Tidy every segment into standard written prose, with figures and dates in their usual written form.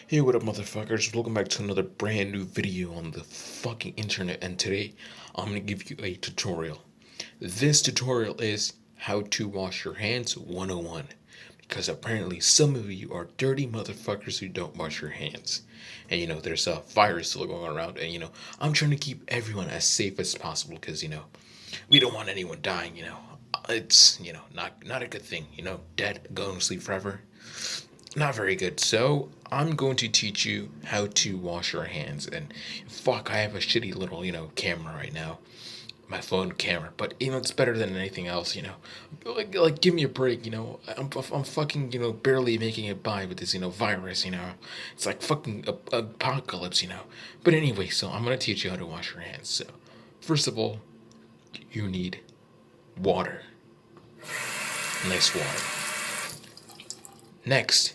Hey, what up, motherfuckers? Welcome back to another brand new video on the fucking internet, and today I'm gonna give you a tutorial. This tutorial is how to wash your hands 101, because apparently some of you are dirty motherfuckers who don't wash your hands. And there's a virus still going around, and I'm trying to keep everyone as safe as possible because we don't want anyone dying, It's, not a good thing, dead, going to sleep forever. Not very good. So I'm going to teach you how to wash your hands. And fuck, I have a shitty little, camera right now. My phone camera, but it's better than anything else. Like give me a break. I'm fucking barely making it by with this virus. It's like fucking apocalypse. But anyway, so I'm gonna teach you how to wash your hands. So first of all, you need water, nice water. Next,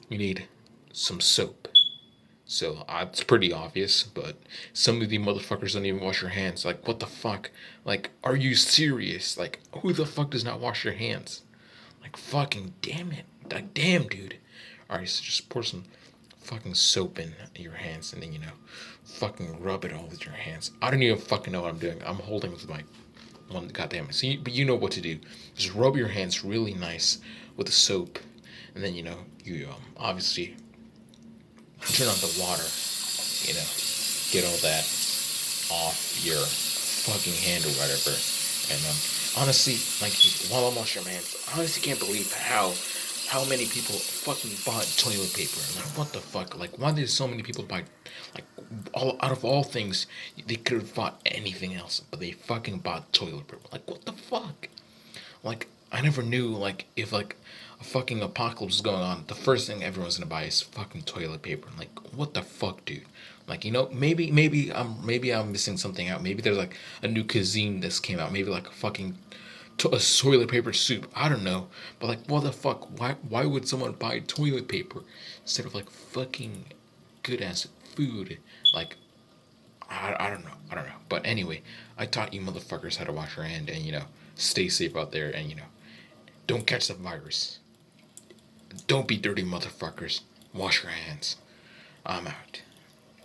you need some soap. So it's pretty obvious, but some of the motherfuckers don't even wash their hands. Like, what the fuck? Like, are you serious? Like, who the fuck does not wash their hands? Like, fucking damn it. Like, damn, dude. Alright, so just pour some fucking soap in your hands and then, fucking rub it all with your hands. I don't even fucking know what I'm doing. I'm holding with my one, goddamn it. So, but you know what to do. Just rub your hands really nice with the soap. And then, you obviously turn on the water, get all that off your fucking hand or whatever. And honestly, like while I'm washing my hands, I honestly can't believe how many people fucking bought toilet paper. I'm like, what the fuck? Like, why did so many people buy? Like, all out of all things, they could have bought anything else, but they fucking bought toilet paper. Like, what the fuck? Like, I never knew, like, if, like, a fucking apocalypse is going on, the first thing everyone's gonna buy is fucking toilet paper. Like, what the fuck, dude? Like, maybe I'm missing something out. Maybe there's, like, a new cuisine that's came out. Maybe, like, a fucking a toilet paper soup. I don't know. But, like, what the fuck? Why would someone buy toilet paper instead of, like, fucking good-ass food? Like, I don't know. I don't know. But anyway, I taught you motherfuckers how to wash your hand and, stay safe out there and, don't catch the virus. Don't be dirty motherfuckers. Wash your hands. I'm out.